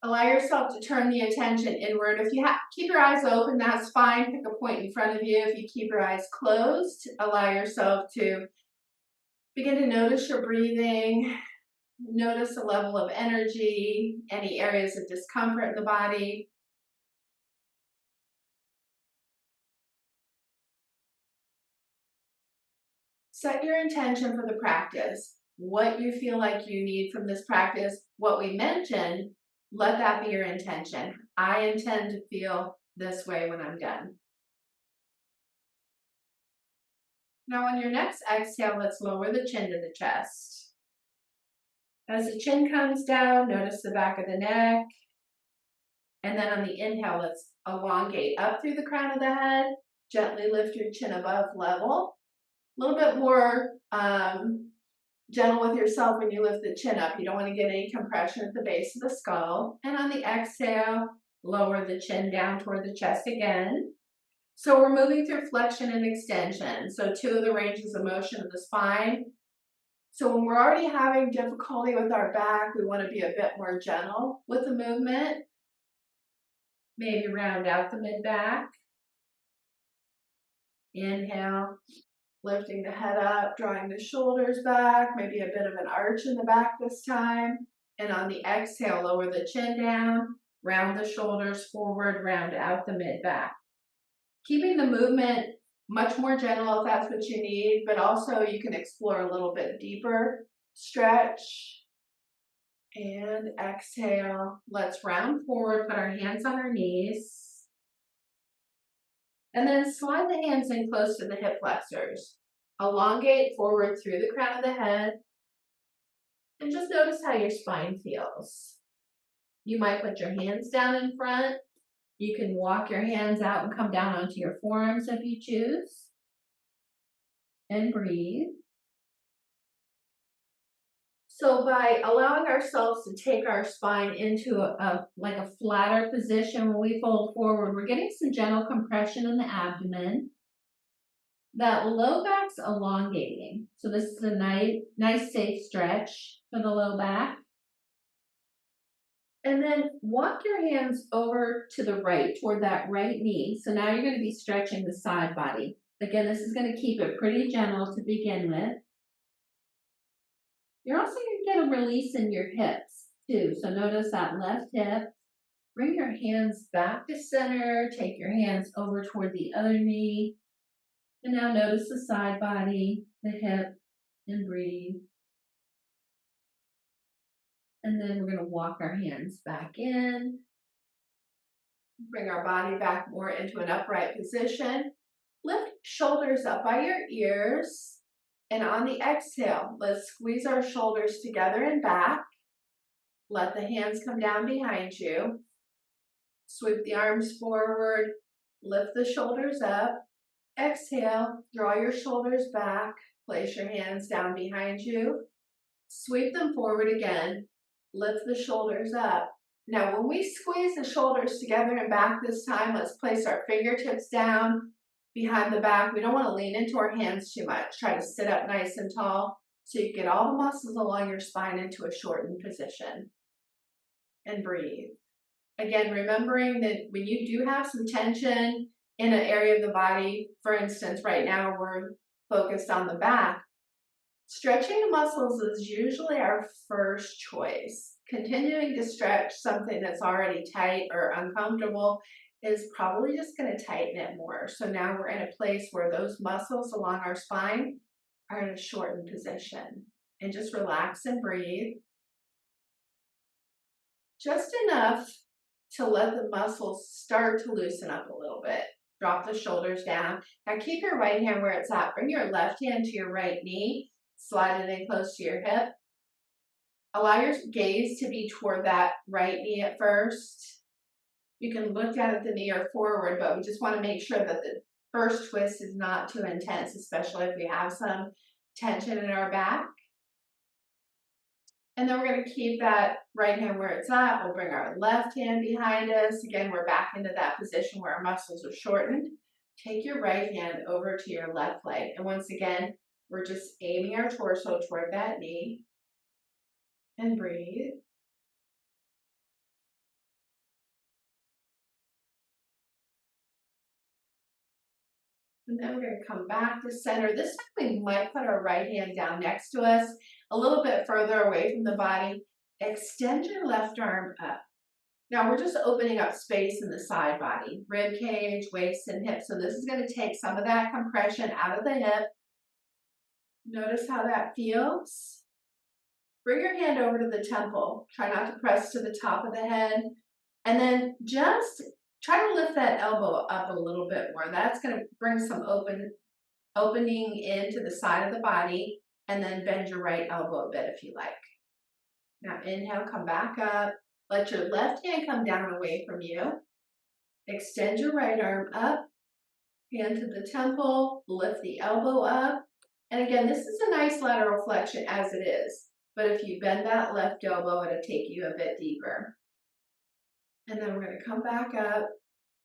Allow yourself to turn the attention inward. If you keep your eyes open, that's fine. Pick a point in front of you. If you keep your eyes closed, allow yourself to begin to notice your breathing. Notice the level of energy, any areas of discomfort in the body. Set your intention for the practice. What you feel like you need from this practice, what we mentioned, let that be your intention. I intend to feel this way when I'm done. Now on your next exhale, let's lower the chin to the chest. As the chin comes down, notice the back of the neck. And then on the inhale, let's elongate up through the crown of the head. Gently lift your chin above level. A little bit more gentle with yourself when you lift the chin up. You don't want to get any compression at the base of the skull. And on the exhale, lower the chin down toward the chest again. So we're moving through flexion and extension. So two of the ranges of motion of the spine. So when we're already having difficulty with our back, we want to be a bit more gentle with the movement. Maybe round out the mid-back. Inhale, lifting the head up, drawing the shoulders back, maybe a bit of an arch in the back this time. And on the exhale, lower the chin down, round the shoulders forward, round out the mid-back. Keeping the movement much more gentle if that's what you need, but also you can explore a little bit deeper stretch. And exhale, let's round forward, put our hands on our knees. And then slide the hands in close to the hip flexors. Elongate forward through the crown of the head. And just notice how your spine feels. You might put your hands down in front. You can walk your hands out and come down onto your forearms if you choose. And breathe. So by allowing ourselves to take our spine into a flatter position when we fold forward, we're getting some gentle compression in the abdomen. That low back's elongating. So this is a nice safe stretch for the low back. And then walk your hands over to the right, toward that right knee. So now you're going to be stretching the side body. Again, this is going to keep it pretty gentle to begin with. You're also going to get a release in your hips too. So notice that left hip. Bring your hands back to center. Take your hands over toward the other knee. And now notice the side body, the hip, and breathe. And then we're going to walk our hands back in. Bring our body back more into an upright position. Lift shoulders up by your ears. And on the exhale, let's squeeze our shoulders together and back. Let the hands come down behind you. Sweep the arms forward. Lift the shoulders up. Exhale, draw your shoulders back. Place your hands down behind you. Sweep them forward again. Lift the shoulders up. Now, when we squeeze the shoulders together and back this time, let's place our fingertips down behind the back. We don't want to lean into our hands too much. Try to sit up nice and tall so you get all the muscles along your spine into a shortened position. And breathe. Again, remembering that when you do have some tension in an area of the body, for instance, right now we're focused on the back, stretching the muscles is usually our first choice. Continuing to stretch something that's already tight or uncomfortable is probably just going to tighten it more. So now we're in a place where those muscles along our spine are in a shortened position. And just relax and breathe. Just enough to let the muscles start to loosen up a little bit. Drop the shoulders down. Now keep your right hand where it's at. Bring your left hand to your right knee. Slide it in close to your hip. Allow your gaze to be toward that right knee at first. You can look down at the knee or forward, but we just want to make sure that the first twist is not too intense, especially if we have some tension in our back. And then we're going to keep that right hand where it's at. We'll bring our left hand behind us. Again, we're back into that position where our muscles are shortened. Take your right hand over to your left leg. And once again, we're just aiming our torso toward that knee. And breathe. And then we're going to come back to center. This time we might put our right hand down next to us, a little bit further away from the body. Extend your left arm up. Now we're just opening up space in the side body, rib cage, waist, and hips. So this is going to take some of that compression out of the hip. Notice how that feels. Bring your hand over to the temple. Try not to press to the top of the head. And then just try to lift that elbow up a little bit more. That's going to bring some opening into the side of the body. And then bend your right elbow a bit if you like. Now inhale, come back up. Let your left hand come down away from you. Extend your right arm up. Hand to the temple. Lift the elbow up. And again, this is a nice lateral flexion as it is. But if you bend that left elbow, it'll take you a bit deeper. And then we're going to come back up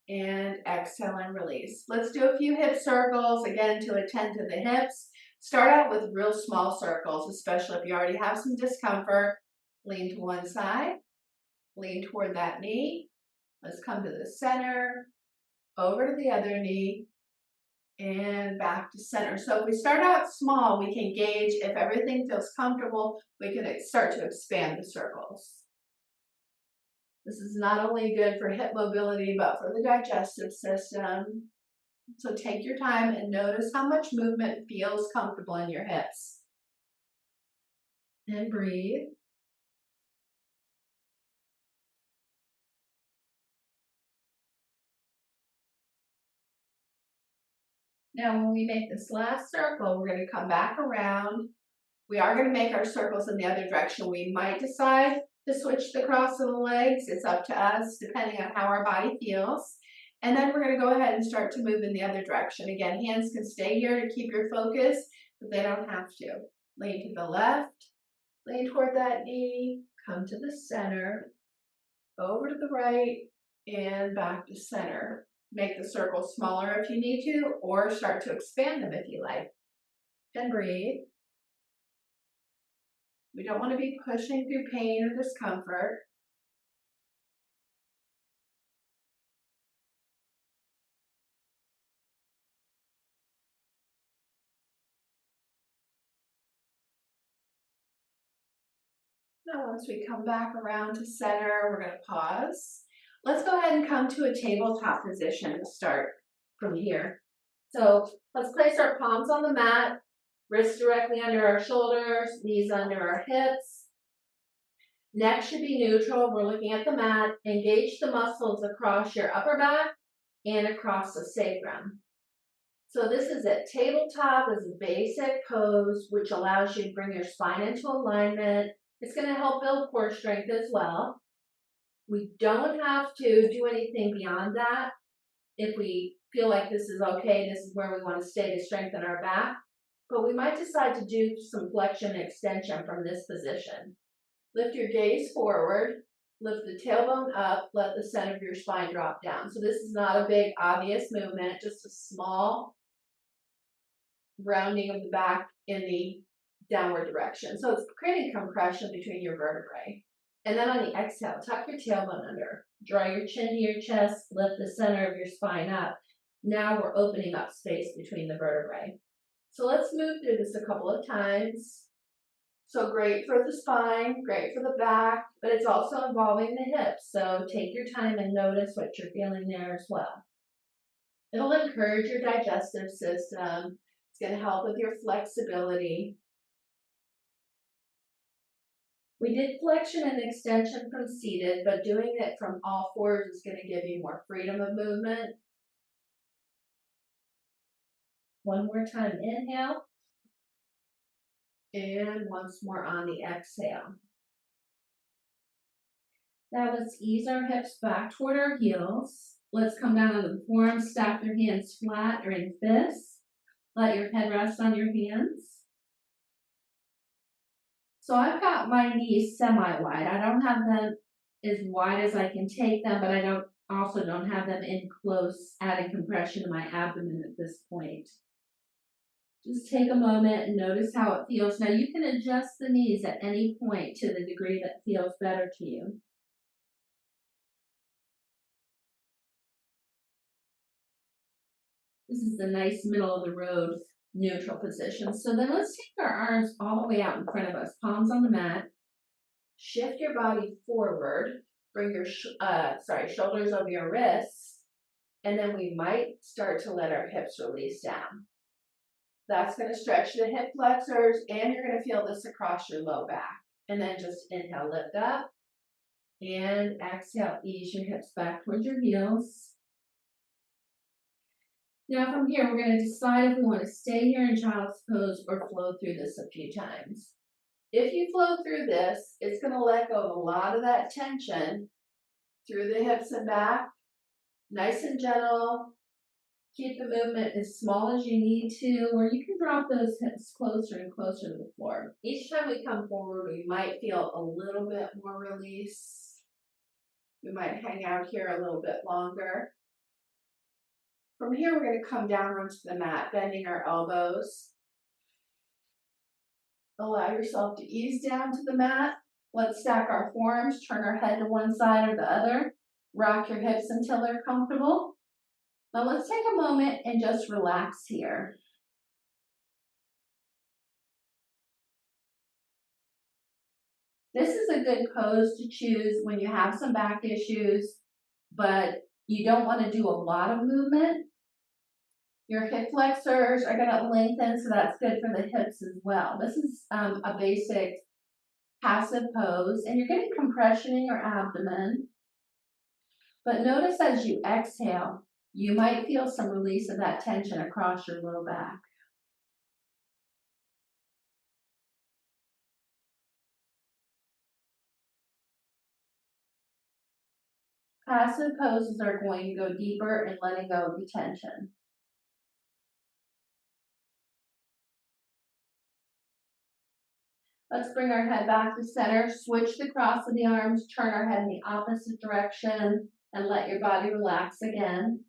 and exhale and release. Let's do a few hip circles, again, to attend to the hips. Start out with real small circles, especially if you already have some discomfort. Lean to one side, lean toward that knee. Let's come to the center, over to the other knee, and back to center. So if we start out small, we can gauge if everything feels comfortable, we can start to expand the circles. This is not only good for hip mobility, but for the digestive system. So take your time and notice how much movement feels comfortable in your hips. And breathe. Now, when we make this last circle, we're going to come back around. We are going to make our circles in the other direction. We might decide to switch the cross of the legs. It's up to us, depending on how our body feels. And then we're going to go ahead and start to move in the other direction. Again, hands can stay here to keep your focus, but they don't have to. Lean to the left, lean toward that knee, come to the center, over to the right, and back to center. Make the circles smaller if you need to, or start to expand them if you like. And breathe. We don't want to be pushing through pain or discomfort. Now, once we come back around to center, we're going to pause. Let's go ahead and come to a tabletop position and start from here. So let's place our palms on the mat, wrists directly under our shoulders, knees under our hips. Neck should be neutral. We're looking at the mat. Engage the muscles across your upper back and across the sacrum. So this is it. Tabletop is a basic pose which allows you to bring your spine into alignment. It's going to help build core strength as well. We don't have to do anything beyond that. If we feel like this is okay, this is where we want to stay to strengthen our back. But we might decide to do some flexion and extension from this position. Lift your gaze forward, lift the tailbone up, let the center of your spine drop down. So this is not a big obvious movement, just a small rounding of the back in the downward direction. So it's creating compression between your vertebrae. And then on the exhale, tuck your tailbone under. Draw your chin to your chest, lift the center of your spine up. Now we're opening up space between the vertebrae. So let's move through this a couple of times. So great for the spine, great for the back, but it's also involving the hips. So take your time and notice what you're feeling there as well. It'll encourage your digestive system. It's going to help with your flexibility. We did flexion and extension from seated, but doing it from all fours is going to give you more freedom of movement. One more time, inhale. And once more on the exhale. Now let's ease our hips back toward our heels. Let's come down on the forearms, stack your hands flat or in fists. Let your head rest on your hands. So I've got my knees semi-wide. I don't have them as wide as I can take them, but I also don't have them in close, adding compression to my abdomen at this point. Just take a moment and notice how it feels. Now you can adjust the knees at any point to the degree that feels better to you. This is a nice middle of the road neutral position. So then let's take our arms all the way out in front of us, palms on the mat. Shift your body forward. Bring your shoulders over your wrists, and then we might start to let our hips release down. That's going to stretch the hip flexors, and you're going to feel this across your low back. And then just inhale, lift up, and exhale, ease your hips back towards your heels. Now from here, we're going to decide if we want to stay here in child's pose or flow through this a few times. If you flow through this, it's going to let go of a lot of that tension through the hips and back. Nice and gentle. Keep the movement as small as you need to, or you can drop those hips closer and closer to the floor. Each time we come forward, we might feel a little bit more release. We might hang out here a little bit longer. From here, we're going to come down onto the mat, bending our elbows. Allow yourself to ease down to the mat. Let's stack our forearms, turn our head to one side or the other. Rock your hips until they're comfortable. Now let's take a moment and just relax here. This is a good pose to choose when you have some back issues, but you don't want to do a lot of movement. Your hip flexors are going to lengthen, so that's good for the hips as well. This is a basic passive pose, and you're getting compression in your abdomen. But notice as you exhale, you might feel some release of that tension across your low back. Passive poses are going to go deeper and letting go of the tension. Let's bring our head back to center, switch the cross of the arms, turn our head in the opposite direction, and let your body relax again.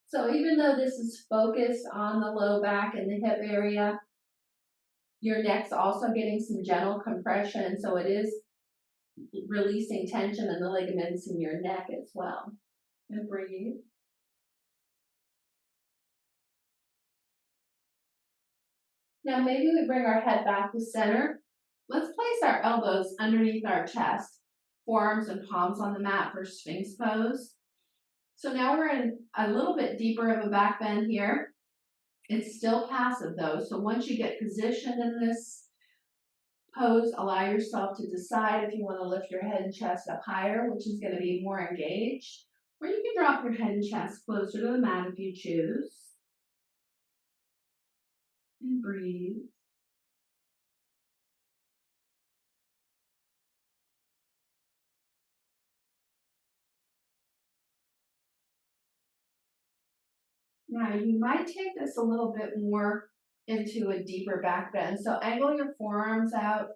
So even though this is focused on the low back and the hip area, your neck's also getting some gentle compression, so it is releasing tension in the ligaments in your neck as well. And breathe. Now maybe we bring our head back to center. Let's place our elbows underneath our chest, forearms and palms on the mat for Sphinx pose. So now we're in a little bit deeper of a back bend here. It's still passive though, so once you get positioned in this pose, allow yourself to decide if you want to lift your head and chest up higher, which is going to be more engaged, or you can drop your head and chest closer to the mat if you choose. And breathe. Now you might take this a little bit more into a deeper back bend. So angle your forearms out,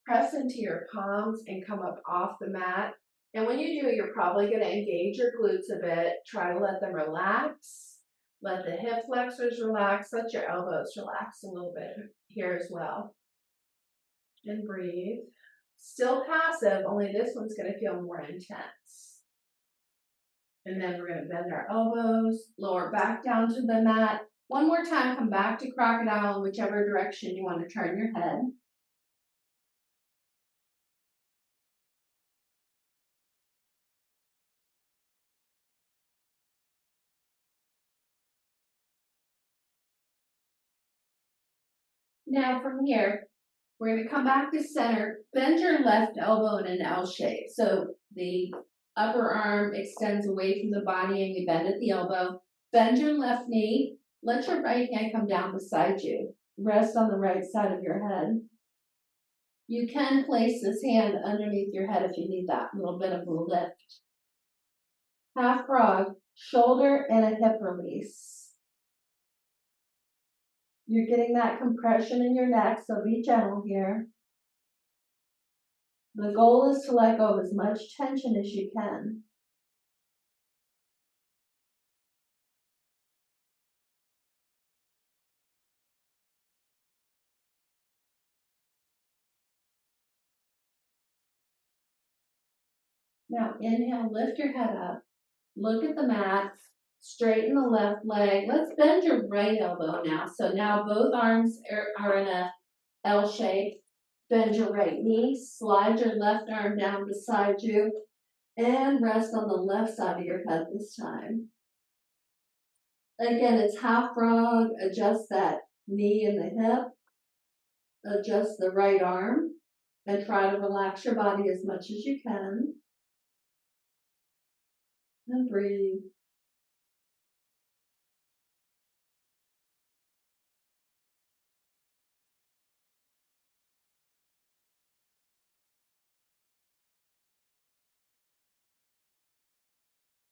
press into your palms and come up off the mat. And when you do, you're probably going to engage your glutes a bit. Try to let them relax. Let the hip flexors relax. Let your elbows relax a little bit here as well. And breathe. Still passive, only this one's going to feel more intense. And then we're going to bend our elbows, lower back down to the mat. One more time, come back to crocodile in whichever direction you want to turn your head. Now from here, we're going to come back to center. Bend your left elbow in an L shape. So the upper arm extends away from the body and you bend at the elbow. Bend your left knee. Let your right hand come down beside you. Rest on the right side of your head. You can place this hand underneath your head if you need that little bit of a lift. Half frog, shoulder and a hip release. You're getting that compression in your neck, so be gentle here. The goal is to let go of as much tension as you can. Now inhale, lift your head up. Look at the mat. Straighten the left leg. Let's bend your right elbow now. So now both arms are in a L shape. Bend your right knee. Slide your left arm down beside you. And rest on the left side of your head this time. Again, it's half frog. Adjust that knee and the hip. Adjust the right arm. And try to relax your body as much as you can. And breathe.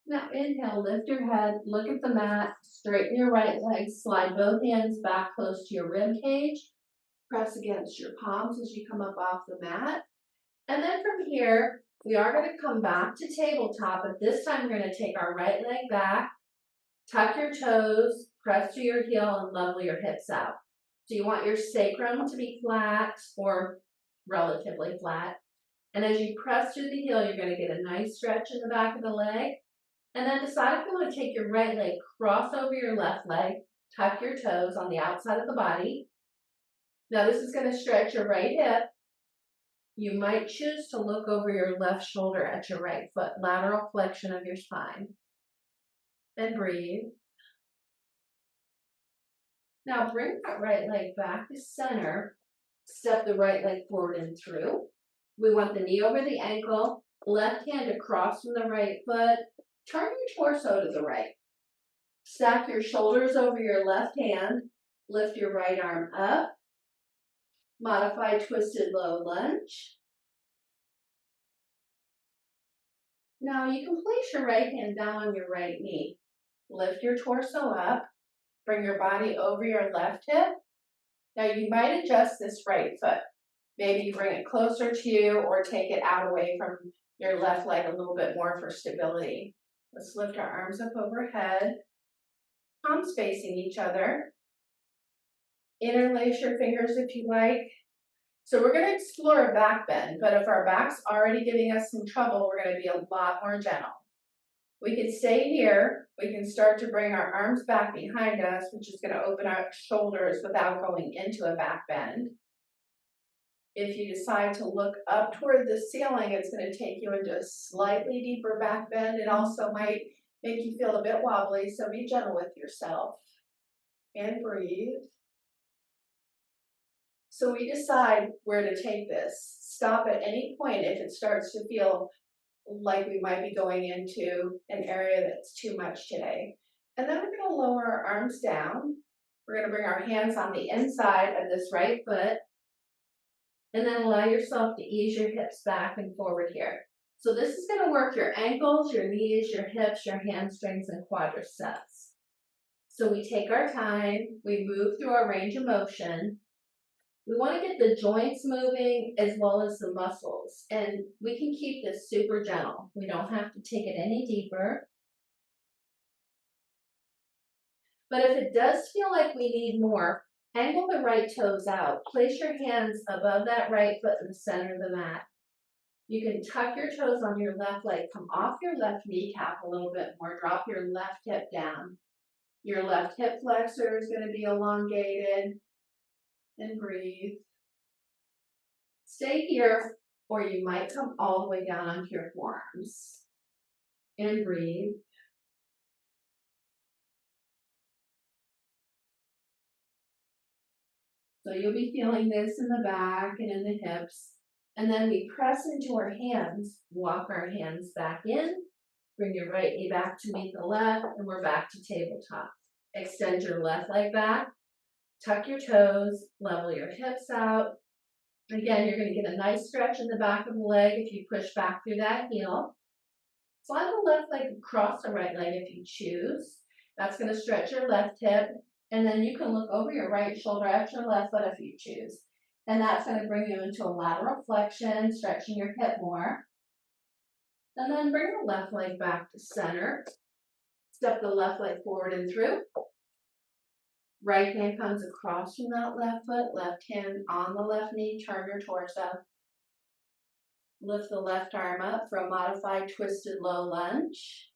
Now inhale, lift your head, look at the mat, straighten your right leg, slide both hands back close to your rib cage, press against your palms as you come up off the mat. And then from here, we are going to come back to tabletop, but this time we're going to take our right leg back, tuck your toes, press to your heel, and level your hips out. So you want your sacrum to be flat or relatively flat. And as you press through the heel, you're going to get a nice stretch in the back of the leg. And then decide if you want to take your right leg, cross over your left leg, tuck your toes on the outside of the body. Now this is going to stretch your right hip. You might choose to look over your left shoulder at your right foot, lateral flexion of your spine. And breathe. Now bring that right leg back to center. Step the right leg forward and through. We want the knee over the ankle, left hand across from the right foot. Turn your torso to the right. Stack your shoulders over your left hand. Lift your right arm up. Modify twisted low lunge. Now you can place your right hand down on your right knee. Lift your torso up. Bring your body over your left hip. Now you might adjust this right foot. Maybe you bring it closer to you or take it out away from your left leg a little bit more for stability. Let's lift our arms up overhead. Palms facing each other. Interlace your fingers if you like. So we're going to explore a back bend, but if our back's already giving us some trouble, we're going to be a lot more gentle. We can stay here. We can start to bring our arms back behind us, which is going to open our shoulders without going into a back bend. If you decide to look up toward the ceiling, it's going to take you into a slightly deeper back bend. It also might make you feel a bit wobbly, so be gentle with yourself. And breathe. So we decide where to take this. Stop at any point if it starts to feel like we might be going into an area that's too much today. And then we're going to lower our arms down. We're going to bring our hands on the inside of this right foot. And then allow yourself to ease your hips back and forward here. So this is going to work your ankles, your knees, your hips, your hamstrings, and quadriceps. So we take our time. We move through our range of motion. We want to get the joints moving as well as the muscles, and we can keep this super gentle. We don't have to take it any deeper. But if it does feel like we need more, angle the right toes out. Place your hands above that right foot in the center of the mat. You can tuck your toes on your left leg, come off your left kneecap a little bit more, drop your left hip down. Your left hip flexor is going to be elongated, and breathe. Stay here, or you might come all the way down onto your forearms. And breathe. So you'll be feeling this in the back and in the hips. And then we press into our hands, walk our hands back in, bring your right knee back to meet the left, and we're back to tabletop. Extend your left leg back, tuck your toes, level your hips out. Again, you're going to get a nice stretch in the back of the leg if you push back through that heel. Slide the left leg across the right leg if you choose. That's going to stretch your left hip. And then you can look over your right shoulder at your left foot if you choose. And that's going to bring you into a lateral flexion, stretching your hip more. And then bring the left leg back to center. Step the left leg forward and through. Right hand comes across from that left foot, left hand on the left knee, turn your torso. Lift the left arm up for a modified twisted low lunge.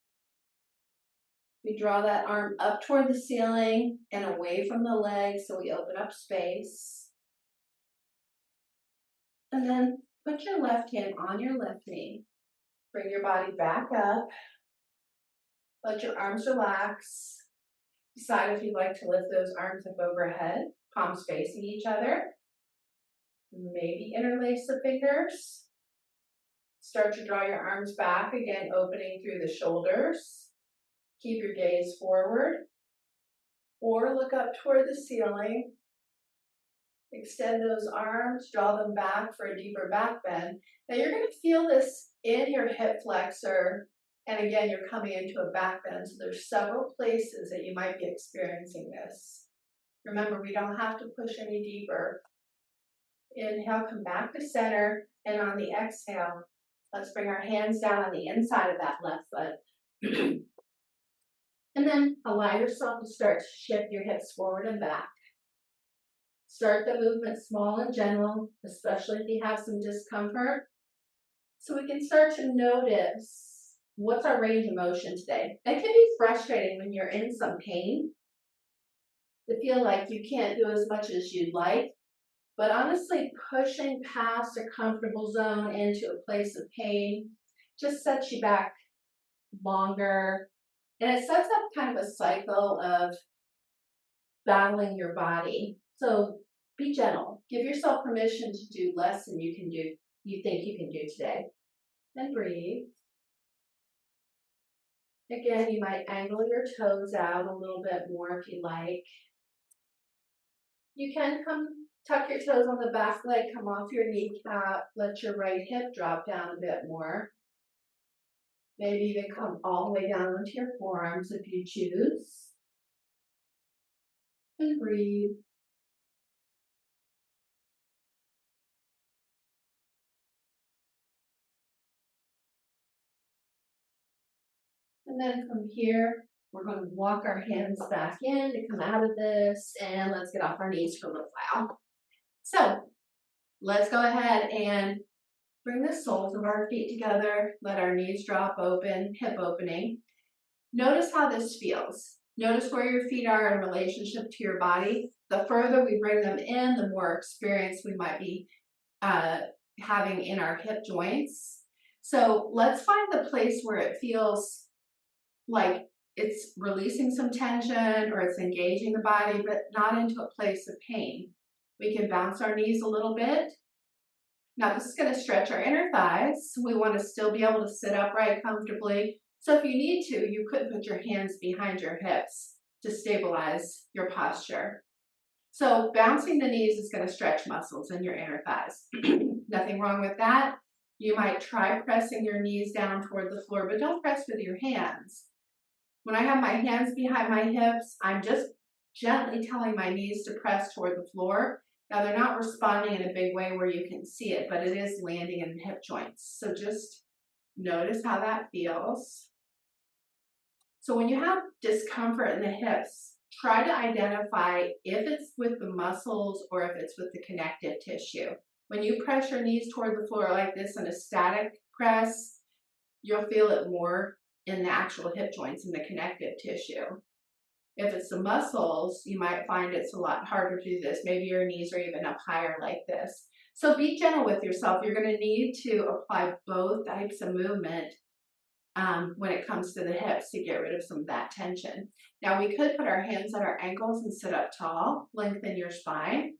We draw that arm up toward the ceiling and away from the legs so we open up space. And then put your left hand on your left knee. Bring your body back up. Let your arms relax. Decide if you'd like to lift those arms up overhead, palms facing each other. Maybe interlace the fingers. Start to draw your arms back, again, opening through the shoulders. Keep your gaze forward. Or look up toward the ceiling. Extend those arms, draw them back for a deeper back bend. Now you're going to feel this in your hip flexor. And again, you're coming into a back bend. So there's several places that you might be experiencing this. Remember, we don't have to push any deeper. Inhale, come back to center. And on the exhale, let's bring our hands down on the inside of that left foot. And then allow yourself to start to shift your hips forward and back. Start the movement small and gentle, especially if you have some discomfort. So we can start to notice what's our range of motion today. It can be frustrating when you're in some pain to feel like you can't do as much as you'd like. But honestly, pushing past a comfortable zone into a place of pain just sets you back longer. And it sets up kind of a cycle of battling your body. So be gentle. Give yourself permission to do less than you think you can do today. And breathe. Again, you might angle your toes out a little bit more if you like. You can tuck your toes on the back leg, come off your kneecap, let your right hip drop down a bit more. Maybe even come all the way down onto your forearms if you choose. And breathe. And then from here, we're going to walk our hands back in to come out of this, and let's get off our knees for a little while. So let's go ahead and bring the soles of our feet together. Let our knees drop open, hip opening. Notice how this feels. Notice where your feet are in relationship to your body. The further we bring them in, the more experience we might be having in our hip joints. So let's find the place where it feels like it's releasing some tension or it's engaging the body, but not into a place of pain. We can bounce our knees a little bit. Now this is going to stretch our inner thighs. We want to still be able to sit upright comfortably. So if you need to, you could put your hands behind your hips to stabilize your posture. So bouncing the knees is going to stretch muscles in your inner thighs. Nothing wrong with that. You might try pressing your knees down toward the floor, but don't press with your hands. When I have my hands behind my hips, I'm just gently telling my knees to press toward the floor. Now they're not responding in a big way where you can see it, but it is landing in the hip joints. So just notice how that feels. So when you have discomfort in the hips, try to identify if it's with the muscles or if it's with the connective tissue. When you press your knees toward the floor like this in a static press, you'll feel it more in the actual hip joints and the connective tissue. If it's the muscles, you might find it's a lot harder to do this. Maybe your knees are even up higher like this. So be gentle with yourself. You're going to need to apply both types of movement when it comes to the hips to get rid of some of that tension. Now we could put our hands at our ankles and sit up tall, lengthen your spine,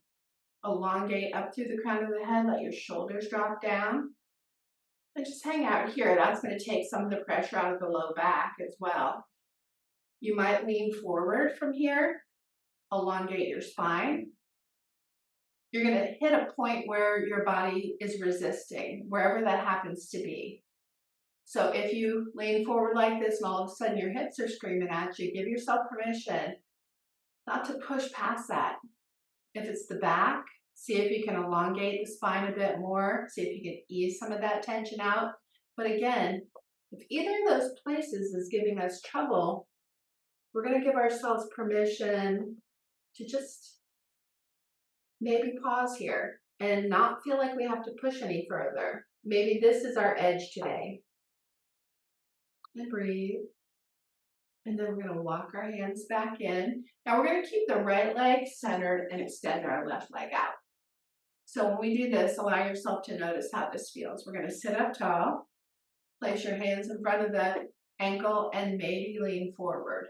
elongate up through the crown of the head, let your shoulders drop down, and just hang out here. That's going to take some of the pressure out of the low back as well. You might lean forward from here, elongate your spine. You're going to hit a point where your body is resisting, wherever that happens to be. So if you lean forward like this and all of a sudden your hips are screaming at you, give yourself permission not to push past that. If it's the back, see if you can elongate the spine a bit more, see if you can ease some of that tension out. But again, if either of those places is giving us trouble, we're going to give ourselves permission to just maybe pause here. and not feel like we have to push any further. Maybe this is our edge today. And breathe. And then we're going to walk our hands back in. Now we're going to keep the right leg centered and extend our left leg out. So when we do this, allow yourself to notice how this feels. We're going to sit up tall, place your hands in front of the ankle, and maybe lean forward.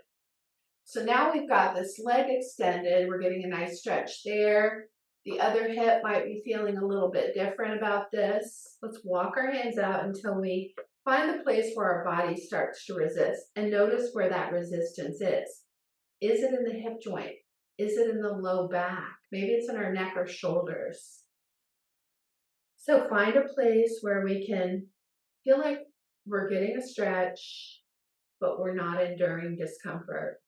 So now we've got this leg extended. We're getting a nice stretch there. The other hip might be feeling a little bit different about this. Let's walk our hands out until we find the place where our body starts to resist, and notice where that resistance is. Is it in the hip joint? Is it in the low back? Maybe it's in our neck or shoulders. So find a place where we can feel like we're getting a stretch, but we're not enduring discomfort.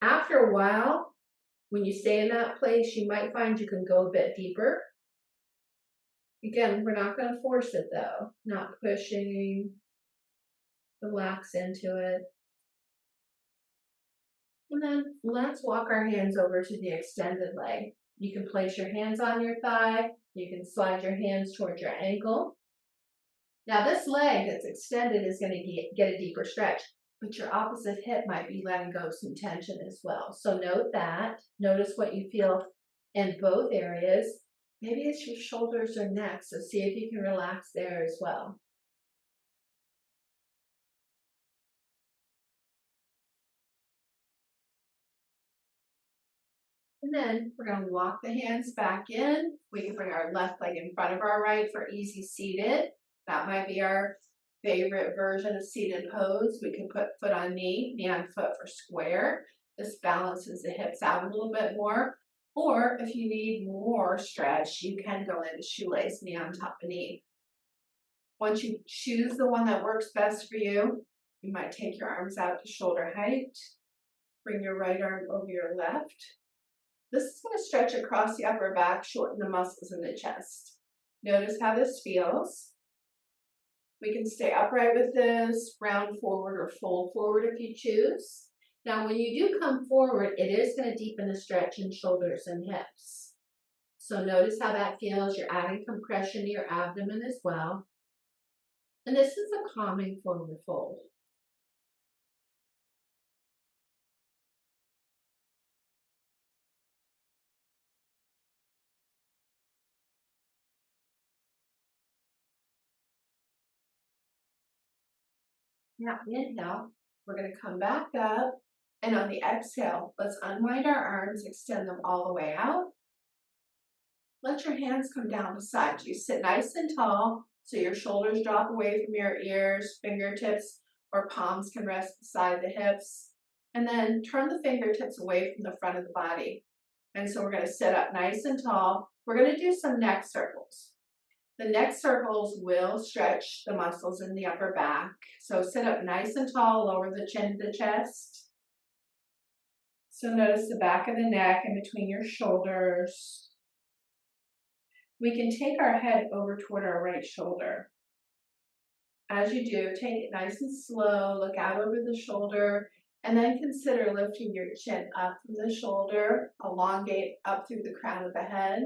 After a while, when you stay in that place, you might find you can go a bit deeper. Again, we're not going to force it though, not pushing, relax into it. And then let's walk our hands over to the extended leg. You can place your hands on your thigh. You can slide your hands towards your ankle. Now this leg that's extended is going to get a deeper stretch, but your opposite hip might be letting go of some tension as well. So note that. Notice what you feel in both areas. Maybe it's your shoulders or neck, so see if you can relax there as well. And then we're going to walk the hands back in. We can bring our left leg in front of our right for easy seated. That might be our favorite version of seated pose. We can put foot on knee, knee on foot for square. This balances the hips out a little bit more. Or if you need more stretch, you can go into shoelace, knee on top of knee. Once you choose the one that works best for you, you might take your arms out to shoulder height. Bring your right arm over your left. This is going to stretch across the upper back, shorten the muscles in the chest. Notice how this feels. We can stay upright with this, round forward or fold forward if you choose. Now, when you do come forward, it is going to deepen the stretch in shoulders and hips. So notice how that feels. You're adding compression to your abdomen as well. And this is a calming forward fold. Now inhale, we're going to come back up, and on the exhale, let's unwind our arms, extend them all the way out. Let your hands come down beside you. Sit nice and tall so your shoulders drop away from your ears, fingertips or palms can rest beside the hips. And then turn the fingertips away from the front of the body. And so we're going to sit up nice and tall. We're going to do some neck circles. The neck circles will stretch the muscles in the upper back. So sit up nice and tall, lower the chin to the chest. So notice the back of the neck in between your shoulders. We can take our head over toward our right shoulder. As you do, take it nice and slow, look out over the shoulder, and then consider lifting your chin up from the shoulder, elongate up through the crown of the head.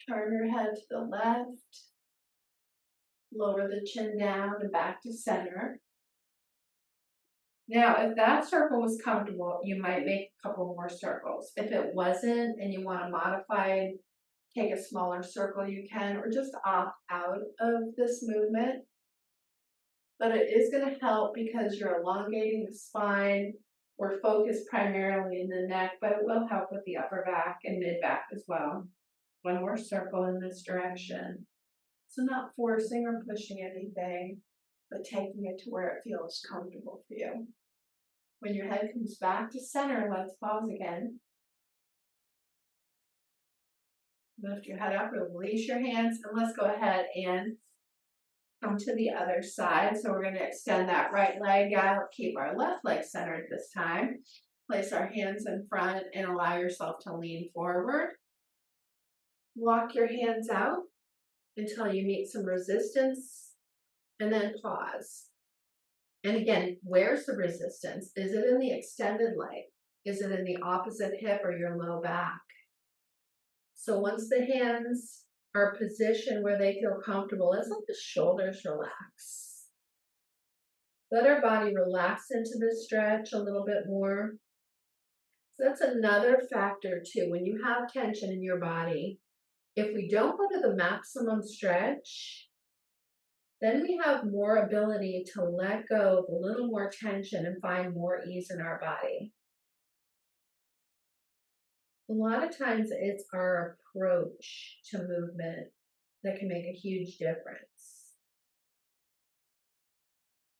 Turn your head to the left, lower the chin down and back to center. Now, if that circle was comfortable, you might make a couple more circles. If it wasn't and you want to modify, take a smaller circle, you can, or just opt out of this movement. But it is going to help because you're elongating the spine. We're focused primarily in the neck, but it will help with the upper back and mid back as well. One more circle in this direction. So not forcing or pushing anything, but taking it to where it feels comfortable for you. When your head comes back to center, let's pause again. Lift your head up, release your hands, and let's go ahead and come to the other side. So we're going to extend that right leg out, keep our left leg centered this time. Place our hands in front and allow yourself to lean forward. Walk your hands out until you meet some resistance, and then pause. And again, where's the resistance? Is it in the extended leg? Is it in the opposite hip or your low back? So once the hands are positioned where they feel comfortable, let's let the shoulders relax. Let our body relax into the stretch a little bit more. So that's another factor too. When you have tension in your body, if we don't go to the maximum stretch, then we have more ability to let go of a little more tension and find more ease in our body. A lot of times it's our approach to movement that can make a huge difference.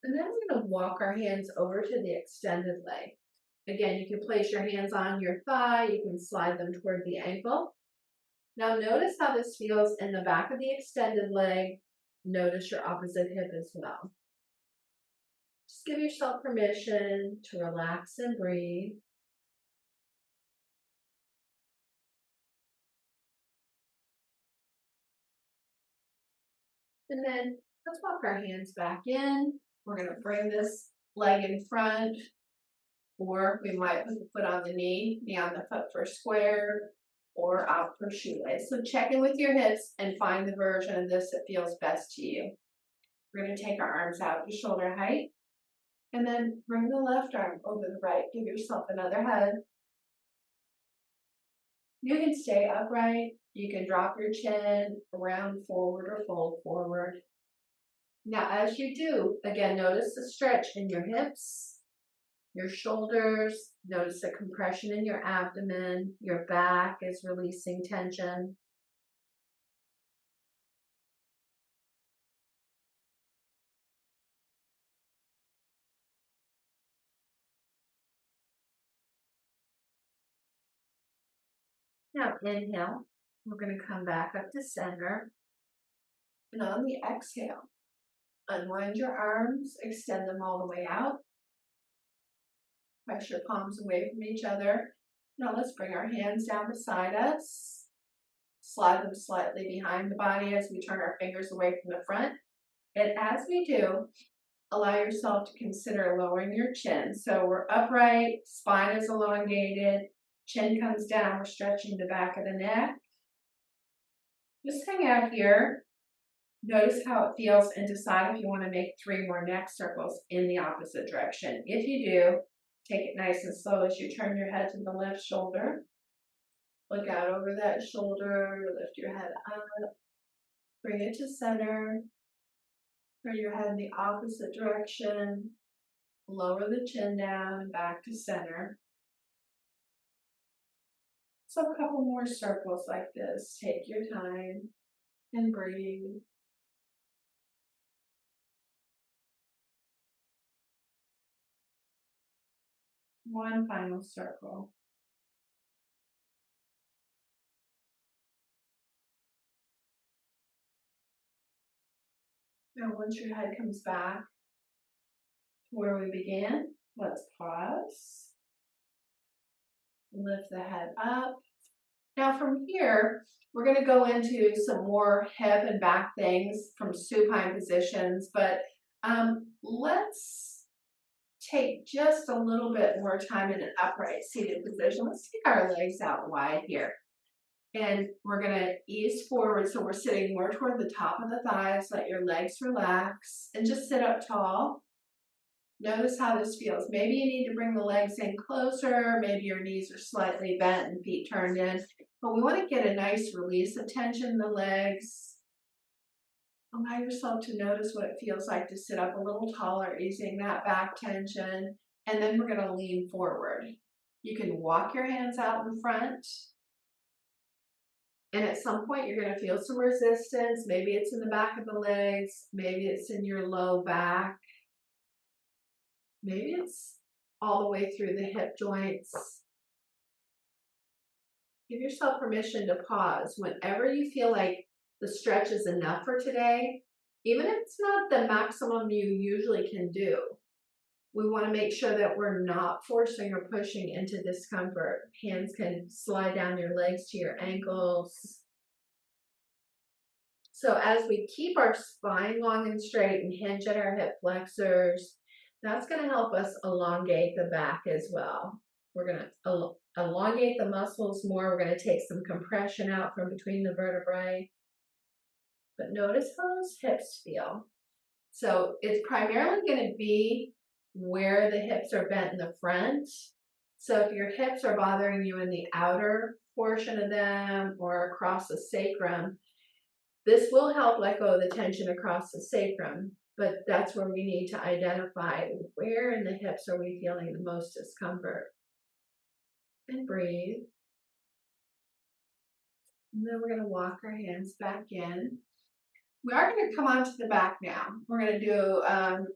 And then we're going to walk our hands over to the extended leg. Again, you can place your hands on your thigh, you can slide them toward the ankle. Now notice how this feels in the back of the extended leg. Notice your opposite hip as well. Just give yourself permission to relax and breathe. And then let's walk our hands back in. We're going to bring this leg in front, or we might put the foot on the knee on the foot for square, or out for shoelace. So check in with your hips and find the version of this that feels best to you. We're going to take our arms out to shoulder height, and then bring the left arm over the right. Give yourself another hug. You can stay upright. You can drop your chin, round forward or fold forward. Now, as you do, again, notice the stretch in your hips, your shoulders. Notice the compression in your abdomen. Your back is releasing tension. Now, inhale. We're going to come back up to center. And on the exhale, unwind your arms, extend them all the way out. Press your palms away from each other. Now let's bring our hands down beside us. Slide them slightly behind the body as we turn our fingers away from the front. And as we do, allow yourself to consider lowering your chin. So we're upright, spine is elongated, chin comes down, we're stretching the back of the neck. Just hang out here. Notice how it feels and decide if you want to make 3 more neck circles in the opposite direction. If you do, take it nice and slow as you turn your head to the left shoulder. Look out over that shoulder, lift your head up, bring it to center, turn your head in the opposite direction, lower the chin down and back to center. So a couple more circles like this. Take your time and breathe. One final circle. Now, once your head comes back to where we began, let's pause. Lift the head up. Now from here, we're going to go into some more hip and back things from supine positions, but let's take just a little bit more time in an upright seated position. Let's take our legs out wide here. And we're going to ease forward, so we're sitting more toward the top of the thighs. Let your legs relax and just sit up tall. Notice how this feels. Maybe you need to bring the legs in closer. Maybe your knees are slightly bent and feet turned in. But we want to get a nice release of tension in the legs. Allow yourself to notice what it feels like to sit up a little taller, easing that back tension. And then we're going to lean forward. You can walk your hands out in front. And at some point, you're going to feel some resistance. Maybe it's in the back of the legs. Maybe it's in your low back. Maybe it's all the way through the hip joints. Give yourself permission to pause whenever you feel like the stretch is enough for today, even if it's not the maximum you usually can do. We want to make sure that we're not forcing or pushing into discomfort. Hands can slide down your legs to your ankles. So as we keep our spine long and straight and hinge at our hip flexors, that's going to help us elongate the back as well. We're going to elongate the muscles more. We're going to take some compression out from between the vertebrae. But notice how those hips feel. So it's primarily going to be where the hips are bent in the front. So if your hips are bothering you in the outer portion of them or across the sacrum, this will help let go of the tension across the sacrum. But that's where we need to identify where in the hips are we feeling the most discomfort. And breathe. And then we're going to walk our hands back in. We are going to come onto the back now. We're going to do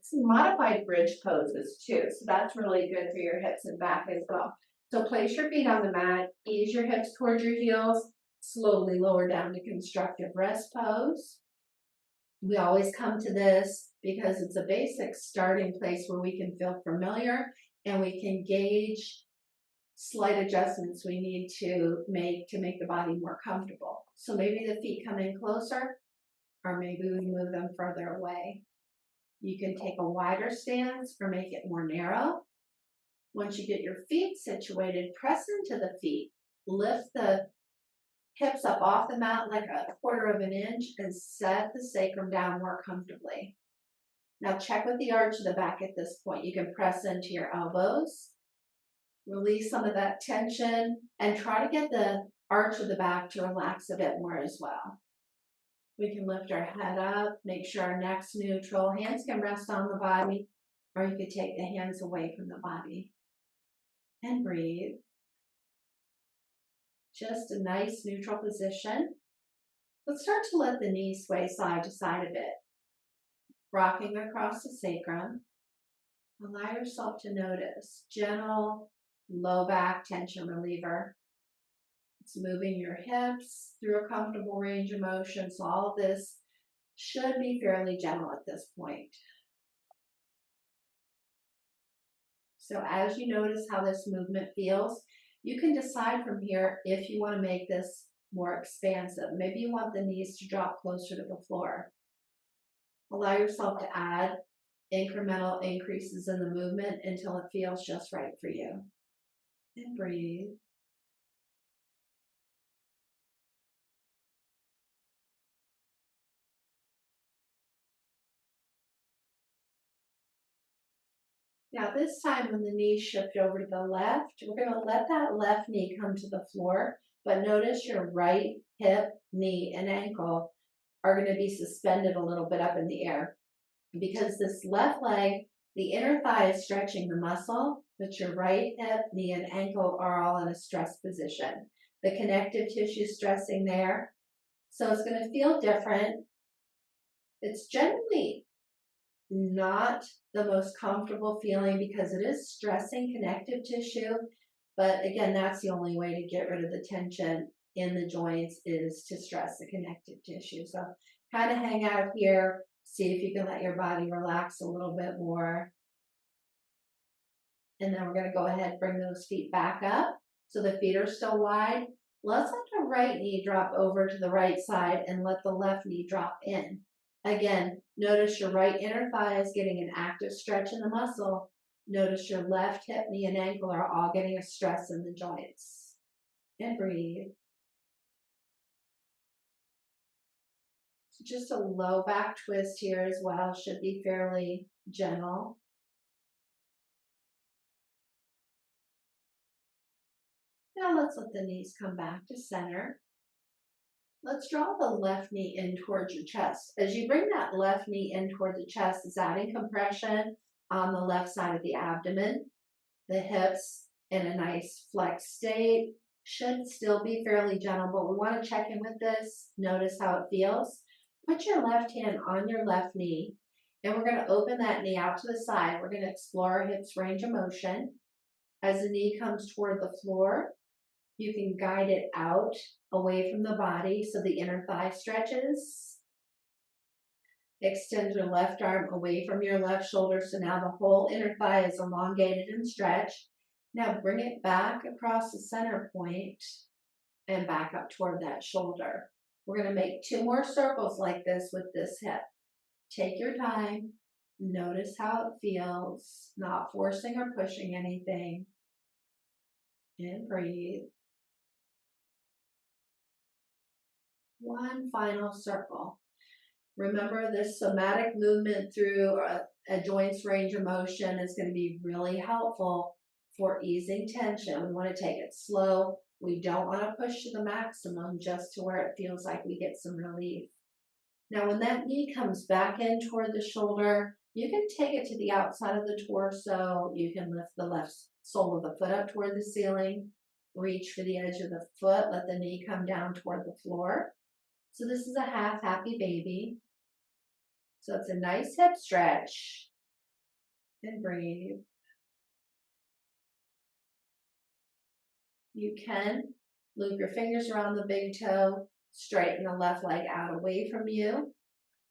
some modified bridge poses too. So that's really good for your hips and back as well. So place your feet on the mat, ease your hips towards your heels, slowly lower down to constructive rest pose. We always come to this because it's a basic starting place where we can feel familiar and we can gauge slight adjustments we need to make the body more comfortable. So maybe the feet come in closer, or maybe we move them further away. You can take a wider stance or make it more narrow. Once you get your feet situated, press into the feet. Lift the hips up off the mat like a quarter of an inch and set the sacrum down more comfortably. Now check with the arch of the back at this point. You can press into your elbows, release some of that tension, and try to get the arch of the back to relax a bit more as well. We can lift our head up, make sure our neck's neutral. Hands can rest on the body, or you could take the hands away from the body. And breathe. Just a nice neutral position. Let's start to let the knees sway side to side a bit. Rocking across the sacrum. Allow yourself to notice gentle, low back tension reliever. It's moving your hips through a comfortable range of motion. So all of this should be fairly gentle at this point. So as you notice how this movement feels, you can decide from here if you want to make this more expansive. Maybe you want the knees to drop closer to the floor. Allow yourself to add incremental increases in the movement until it feels just right for you. And breathe. Now this time when the knees shift over to the left, we're going to let that left knee come to the floor, but notice your right hip, knee, and ankle are going to be suspended a little bit up in the air. Because this left leg, the inner thigh is stretching the muscle, but your right hip, knee, and ankle are all in a stress position. The connective tissue is stressing there. So it's going to feel different. It's generally not the most comfortable feeling because it is stressing connective tissue. But again, that's the only way to get rid of the tension in the joints is to stress the connective tissue. So kind of hang out here, see if you can let your body relax a little bit more. And then we're going to go ahead and bring those feet back up. So the feet are still wide. Let's let the right knee drop over to the right side and let the left knee drop in. Again, notice your right inner thigh is getting an active stretch in the muscle. Notice your left hip, knee, and ankle are all getting a stress in the joints. And breathe. So just a low back twist here as well. Should be fairly gentle. Now let's let the knees come back to center. Let's draw the left knee in towards your chest. As you bring that left knee in toward the chest, it's adding compression on the left side of the abdomen. The hips in a nice flexed state. Should still be fairly gentle, but we want to check in with this. Notice how it feels. Put your left hand on your left knee, and we're going to open that knee out to the side. We're going to explore our hips range of motion. As the knee comes toward the floor, you can guide it out away from the body so the inner thigh stretches. Extend your left arm away from your left shoulder so now the whole inner thigh is elongated and stretched. Now bring it back across the center point and back up toward that shoulder. We're going to make 2 more circles like this with this hip. Take your time. Notice how it feels, not forcing or pushing anything. And breathe. One final circle. Remember, this somatic movement through a joint's range of motion is going to be really helpful for easing tension. We want to take it slow. We don't want to push to the maximum, just to where it feels like we get some relief. Now, when that knee comes back in toward the shoulder, you can take it to the outside of the torso. You can lift the left sole of the foot up toward the ceiling. Reach for the edge of the foot. Let the knee come down toward the floor. So this is a half happy baby. So it's a nice hip stretch. And breathe. You can loop your fingers around the big toe, straighten the left leg out away from you.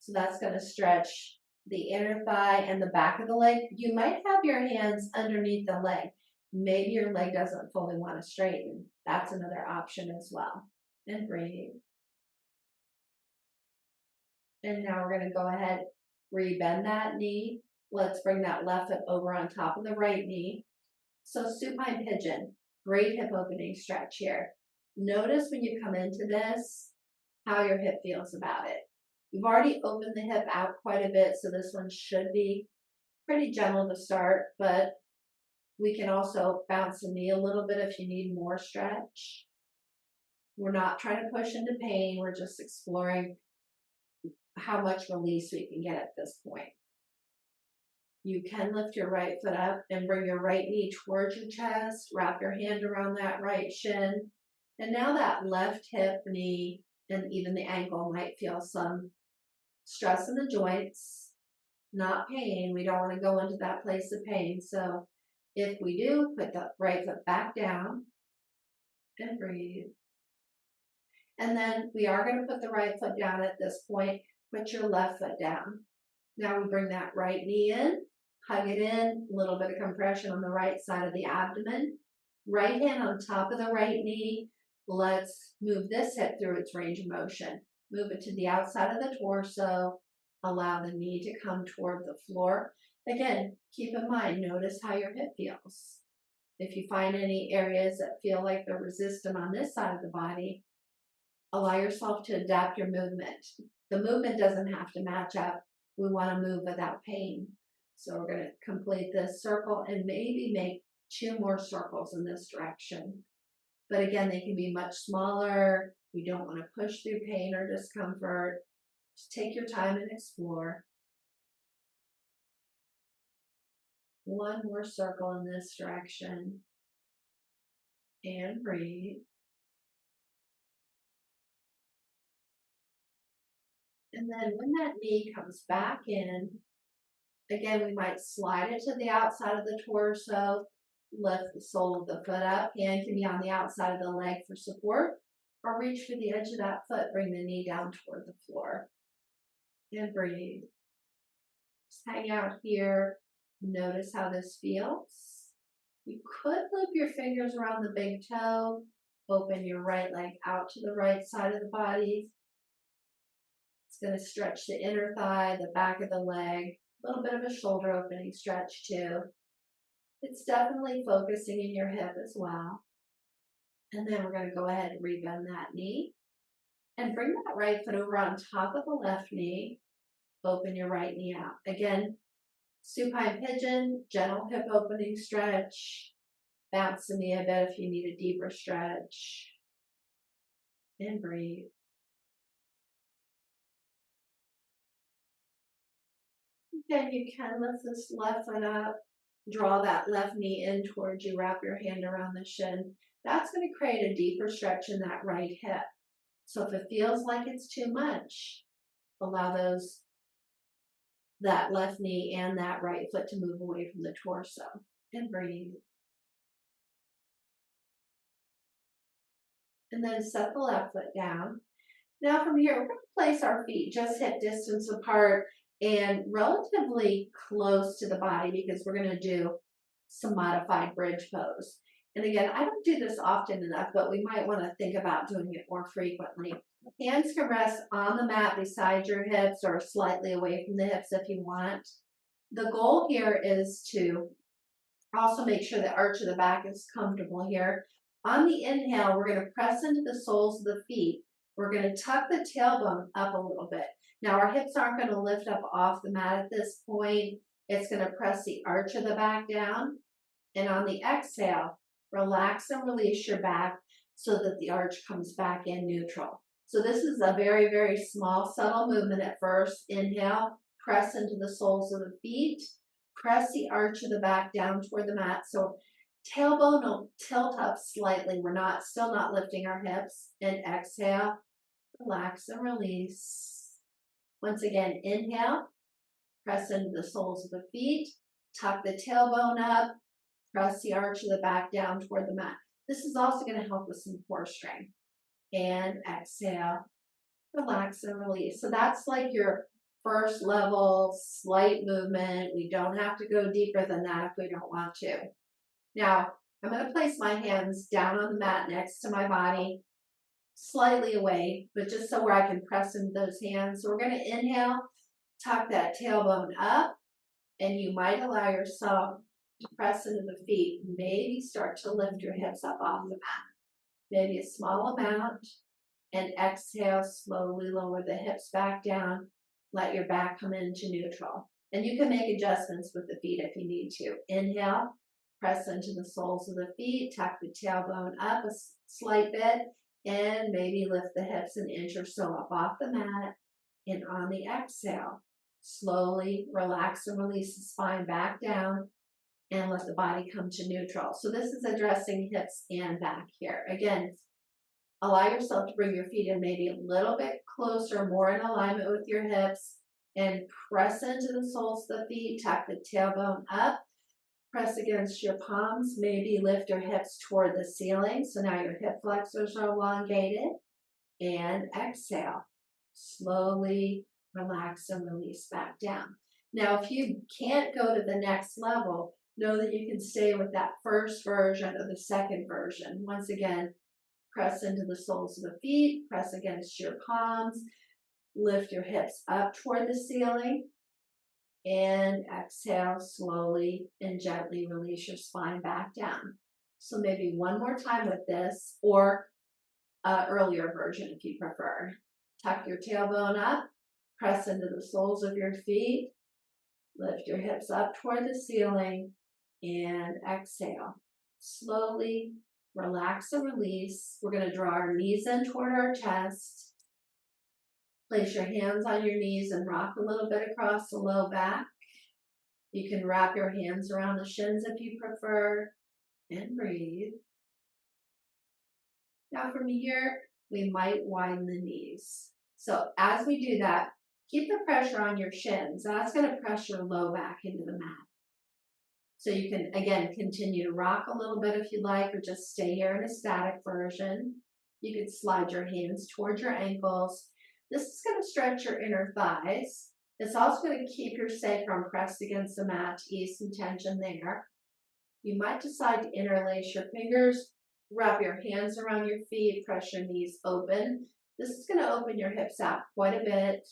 So that's going to stretch the inner thigh and the back of the leg. You might have your hands underneath the leg. Maybe your leg doesn't fully want to straighten. That's another option as well. And breathe. And now we're going to go ahead, rebend that knee. Let's bring that left foot over on top of the right knee. So supine pigeon, great hip opening stretch here. Notice when you come into this, how your hip feels about it. You've already opened the hip out quite a bit, so this one should be pretty gentle to start, but we can also bounce the knee a little bit if you need more stretch. We're not trying to push into pain. We're just exploring how much release we can get at this point. You can lift your right foot up and bring your right knee towards your chest. Wrap your hand around that right shin. And now that left hip, knee, and even the ankle might feel some stress in the joints, not pain. We don't want to go into that place of pain. So if we do, put the right foot back down and breathe. And then we are going to put the right foot down at this point. Put your left foot down. Now we bring that right knee in, hug it in, a little bit of compression on the right side of the abdomen. Right hand on top of the right knee. Let's move this hip through its range of motion. Move it to the outside of the torso. Allow the knee to come toward the floor. Again, keep in mind, notice how your hip feels. If you find any areas that feel like they're resistant on this side of the body, allow yourself to adapt your movement. The movement doesn't have to match up. We want to move without pain. So we're going to complete this circle and maybe make 2 more circles in this direction. But again, they can be much smaller. We don't want to push through pain or discomfort. Just take your time and explore. 1 more circle in this direction. And breathe. And then when that knee comes back in, again, we might slide it to the outside of the torso, lift the sole of the foot up. Hand can be on the outside of the leg for support, or reach for the edge of that foot, bring the knee down toward the floor. And breathe. Just hang out here. Notice how this feels. You could loop your fingers around the big toe, open your right leg out to the right side of the body. It's going to stretch the inner thigh, the back of the leg, a little bit of a shoulder opening stretch too. It's definitely focusing in your hip as well. And then we're going to go ahead and rebend that knee and bring that right foot over on top of the left knee. Open your right knee out. Again, supine pigeon, gentle hip opening stretch. Bounce the knee a bit if you need a deeper stretch. And breathe. Then you can lift this left foot up, draw that left knee in towards you, wrap your hand around the shin. That's going to create a deeper stretch in that right hip. So if it feels like it's too much, allow that left knee and that right foot to move away from the torso. And breathe. And then set the left foot down. Now from here, we're going to place our feet just hip distance apart and relatively close to the body because we're going to do some modified bridge pose. And again, I don't do this often enough, but we might want to think about doing it more frequently. Hands can rest on the mat beside your hips or slightly away from the hips if you want. The goal here is to Also make sure the arch of the back is comfortable here. On the inhale, we're going to press into the soles of the feet. We're going to tuck the tailbone up a little bit. Now our hips aren't going to lift up off the mat at this point. It's going to press the arch of the back down. And on the exhale, relax and release your back so that the arch comes back in neutral. So this is a very, very small, subtle movement at first. Inhale, press into the soles of the feet. Press the arch of the back down toward the mat. So tailbone will tilt up slightly. We're still not lifting our hips. And exhale, relax and release. Once again, inhale, press into the soles of the feet, tuck the tailbone up, press the arch of the back down toward the mat. This is also going to help with some core strength. And exhale, relax and release. So that's like your first level, slight movement. We don't have to go deeper than that if we don't want to. Now, I'm going to place my hands down on the mat next to my body, slightly away, but just so where I can press into those hands. So we're going to inhale, tuck that tailbone up, and you might allow yourself to press into the feet. Maybe start to lift your hips up off the mat. Maybe a small amount. And exhale, slowly lower the hips back down. Let your back come into neutral. And you can make adjustments with the feet if you need to. Inhale, press into the soles of the feet, tuck the tailbone up a slight bit, and maybe lift the hips an inch or so up off the mat. And on the exhale, slowly relax and release the spine back down and let the body come to neutral. So this is addressing hips and back here. Again, allow yourself to bring your feet in maybe a little bit closer, more in alignment with your hips, and press into the soles of the feet, tuck the tailbone up, press against your palms, maybe lift your hips toward the ceiling. So now your hip flexors are elongated. And exhale, slowly relax and release back down. Now, if you can't go to the next level, know that you can stay with that first version or the second version. Once again, press into the soles of the feet, press against your palms, lift your hips up toward the ceiling, and exhale, slowly and gently release your spine back down. So maybe one more time with this, or earlier version if you prefer. Tuck your tailbone up, press into the soles of your feet, lift your hips up toward the ceiling, and exhale. Slowly relax and release. We're going to draw our knees in toward our chest. Place your hands on your knees and rock a little bit across the low back. You can wrap your hands around the shins if you prefer, and breathe. Now from here, we might widen the knees. So as we do that, keep the pressure on your shins. That's going to press your low back into the mat. So you can, again, continue to rock a little bit if you like, or just stay here in a static version. You can slide your hands towards your ankles. This is going to stretch your inner thighs. It's also going to keep your sacrum pressed against the mat to ease some tension there. You might decide to interlace your fingers, wrap your hands around your feet, press your knees open. This is going to open your hips out quite a bit.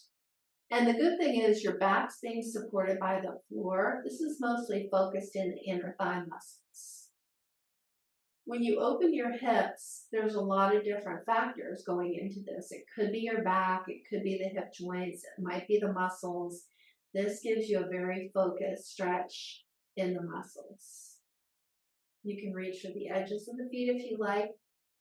And the good thing is your back's being supported by the floor. This is mostly focused in the inner thigh muscles. When you open your hips, there's a lot of different factors going into this. It could be your back, it could be the hip joints, it might be the muscles. This gives you a very focused stretch in the muscles. You can reach for the edges of the feet if you like.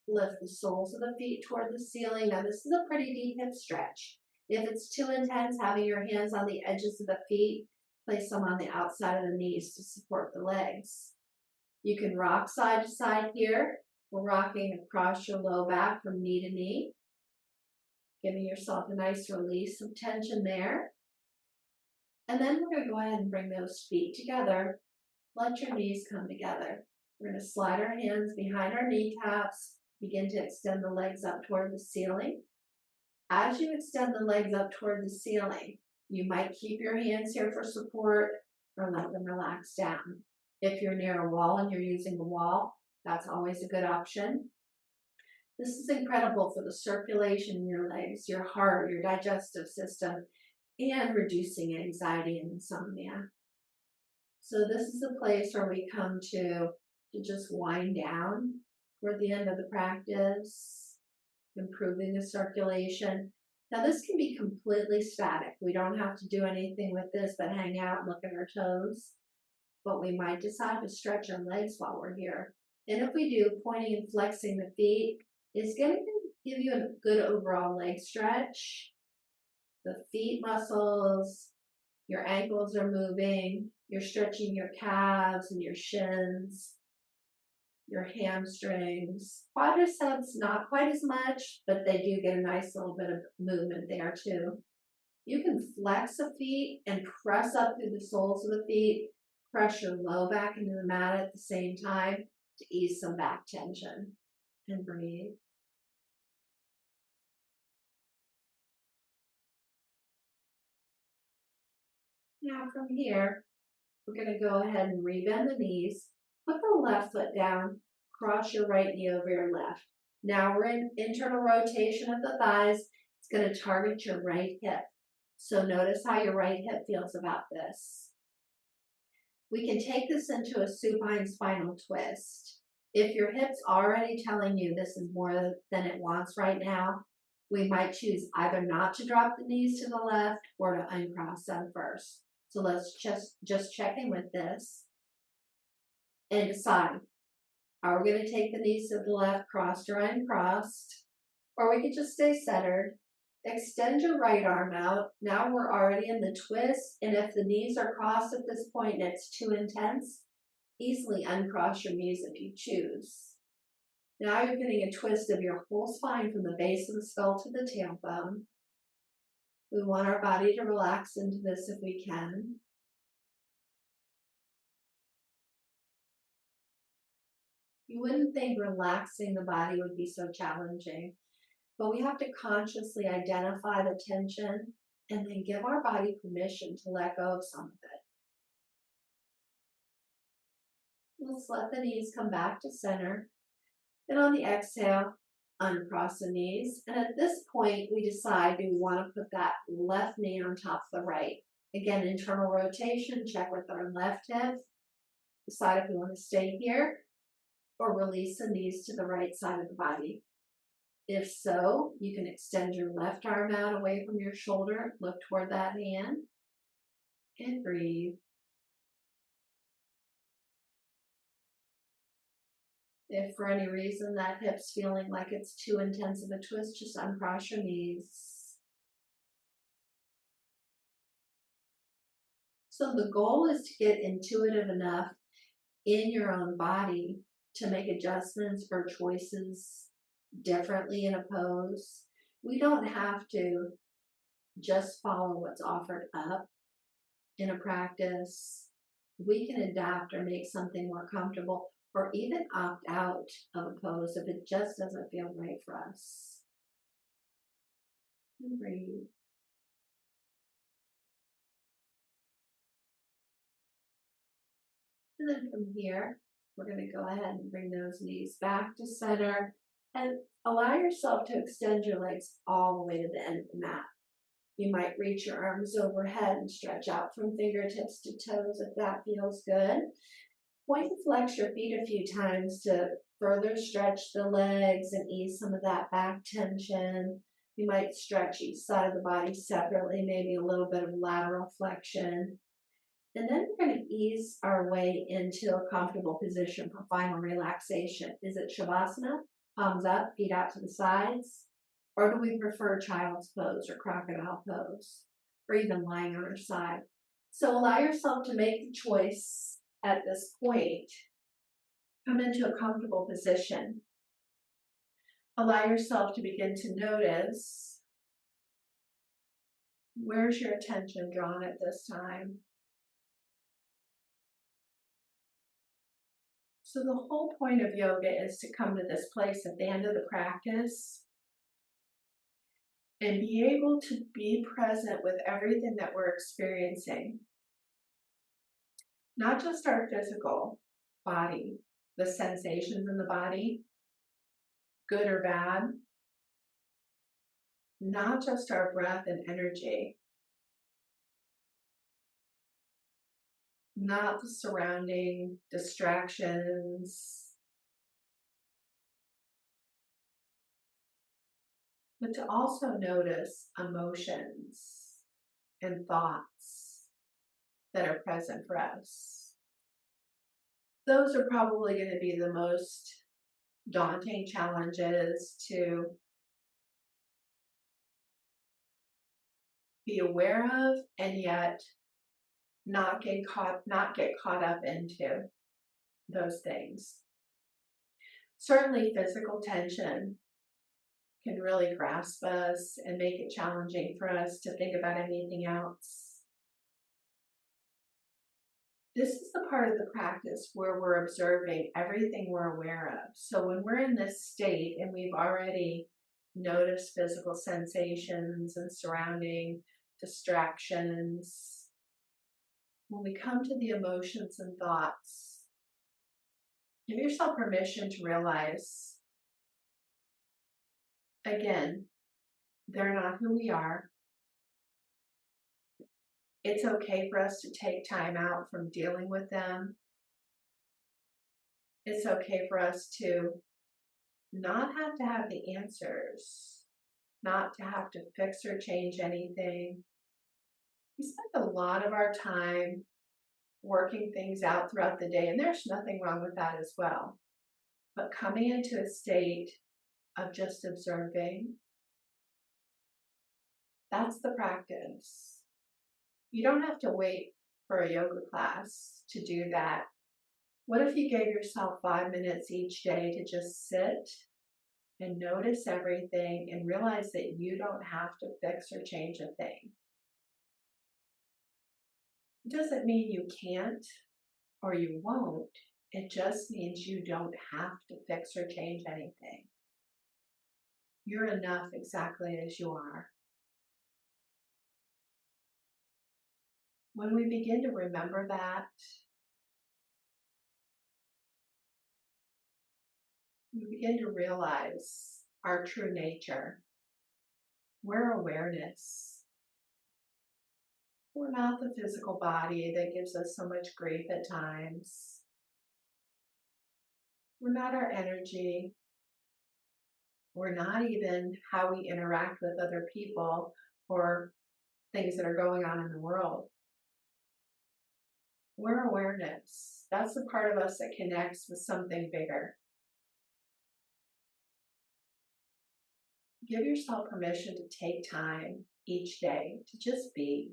Lift the soles of the feet toward the ceiling. Now this is a pretty deep hip stretch. If it's too intense, having your hands on the edges of the feet, place them on the outside of the knees to support the legs. You can rock side to side here. We're rocking across your low back from knee to knee, giving yourself a nice release of tension there. And then we're going to go ahead and bring those feet together. Let your knees come together. We're going to slide our hands behind our kneecaps, begin to extend the legs up toward the ceiling. As you extend the legs up toward the ceiling, you might keep your hands here for support or let them relax down. If you're near a wall and you're using a wall, that's always a good option. This is incredible for the circulation in your legs, your heart, your digestive system, and reducing anxiety and insomnia. So this is a place where we come to just wind down toward the end of the practice, improving the circulation. Now this can be completely static. We don't have to do anything with this but hang out and look at our toes. But we might decide to stretch our legs while we're here. And if we do, pointing and flexing the feet is going to give you a good overall leg stretch. The feet muscles, your ankles are moving, you're stretching your calves and your shins, your hamstrings. Quadriceps, not quite as much, but they do get a nice little bit of movement there too. You can flex the feet and press up through the soles of the feet. Press your low back into the mat at the same time to ease some back tension. And breathe. Now from here, we're going to go ahead and rebend the knees. Put the left foot down. Cross your right knee over your left. Now we're in internal rotation of the thighs. It's going to target your right hip. So notice how your right hip feels about this. We can take this into a supine spinal twist. If your hip's already telling you this is more than it wants right now, we might choose either not to drop the knees to the left or to uncross them first. So let's just check in with this and decide, are we going to take the knees to the left, crossed or uncrossed? Or we could just stay centered. Extend your right arm out. Now we're already in the twist, and if the knees are crossed at this point and it's too intense, easily uncross your knees if you choose. Now you're getting a twist of your whole spine from the base of the skull to the tailbone. We want our body to relax into this if we can. You wouldn't think relaxing the body would be so challenging, but we have to consciously identify the tension and then give our body permission to let go of some of it. Let's let the knees come back to center. And on the exhale, uncross the knees. And at this point, we decide, do we want to put that left knee on top of the right? Again, internal rotation, check with our left hip. Decide if we want to stay here or release the knees to the right side of the body. If so, you can extend your left arm out away from your shoulder, look toward that hand, and breathe. If for any reason that hip's feeling like it's too intense of a twist, just uncross your knees. So the goal is to get intuitive enough in your own body to make adjustments or choices differently in a pose. We don't have to just follow what's offered up in a practice. We can adapt or make something more comfortable or even opt out of a pose if it just doesn't feel right for us. And breathe. And then from here, we're going to go ahead and bring those knees back to center and allow yourself to extend your legs all the way to the end of the mat. You might reach your arms overhead and stretch out from fingertips to toes if that feels good. Point and flex your feet a few times to further stretch the legs and ease some of that back tension. You might stretch each side of the body separately, maybe a little bit of lateral flexion. And then we're going to ease our way into a comfortable position for final relaxation. Is it Shavasana? Palms up, feet out to the sides? Or do we prefer child's pose or crocodile pose? Or even lying on our side? So allow yourself to make the choice at this point. Come into a comfortable position. Allow yourself to begin to notice, where's your attention drawn at this time? So the whole point of yoga is to come to this place at the end of the practice and be able to be present with everything that we're experiencing. Not just our physical body, the sensations in the body, good or bad. Not just our breath and energy, not the surrounding distractions, but to also notice emotions and thoughts that are present for us. Those are probably going to be the most daunting challenges to be aware of, and yet not get caught up into those things. Certainly physical tension can really grasp us and make it challenging for us to think about anything else. This is the part of the practice where we're observing everything we're aware of. So when we're in this state and we've already noticed physical sensations and surrounding distractions, when we come to the emotions and thoughts, give yourself permission to realize, again, they're not who we are. It's okay for us to take time out from dealing with them. It's okay for us to not have to have the answers, not to have to fix or change anything. We spend a lot of our time working things out throughout the day, and there's nothing wrong with that as well. But coming into a state of just observing, that's the practice. You don't have to wait for a yoga class to do that. What if you gave yourself 5 minutes each day to just sit and notice everything and realize that you don't have to fix or change a thing? It doesn't mean you can't or you won't. It just means you don't have to fix or change anything. You're enough exactly as you are. When we begin to remember that, we begin to realize our true nature. We're awareness. We're not the physical body that gives us so much grief at times. We're not our energy. We're not even how we interact with other people or things that are going on in the world. We're awareness. That's the part of us that connects with something bigger. Give yourself permission to take time each day to just be,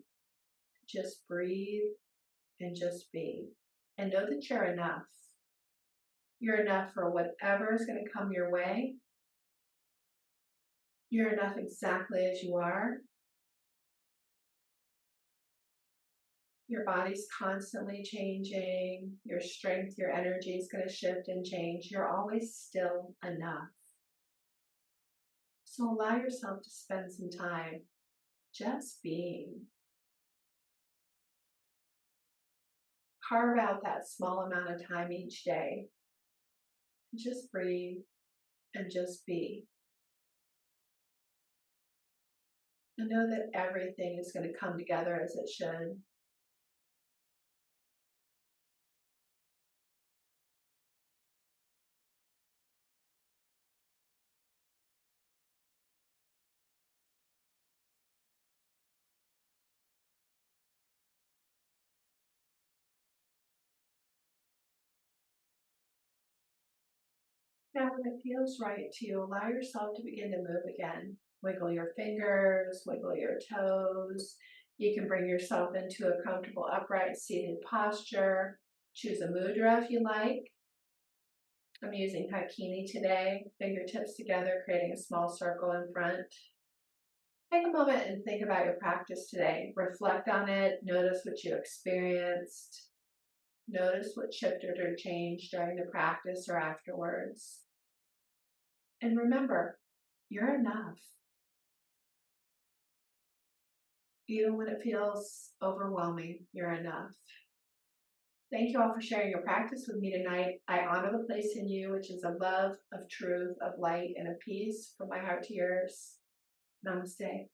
just breathe and just be. And know that you're enough. You're enough for whatever is going to come your way. You're enough exactly as you are. Your body's constantly changing. Your strength, your energy is going to shift and change. You're always still enough. So allow yourself to spend some time just being. Carve out that small amount of time each day. Just breathe and just be. And know that everything is going to come together as it should. Now, when it feels right to you, allow yourself to begin to move again. Wiggle your fingers, wiggle your toes. You can bring yourself into a comfortable upright seated posture. Choose a mudra if you like. I'm using Hakini today, fingertips together, creating a small circle in front. Take a moment and think about your practice today. Reflect on it, notice what you experienced. Notice what shifted or changed during the practice or afterwards. And remember, you're enough. Even when it feels overwhelming, you're enough. Thank you all for sharing your practice with me tonight. I honor the place in you, which is of love, of truth, of light, and of peace, from my heart to yours. Namaste.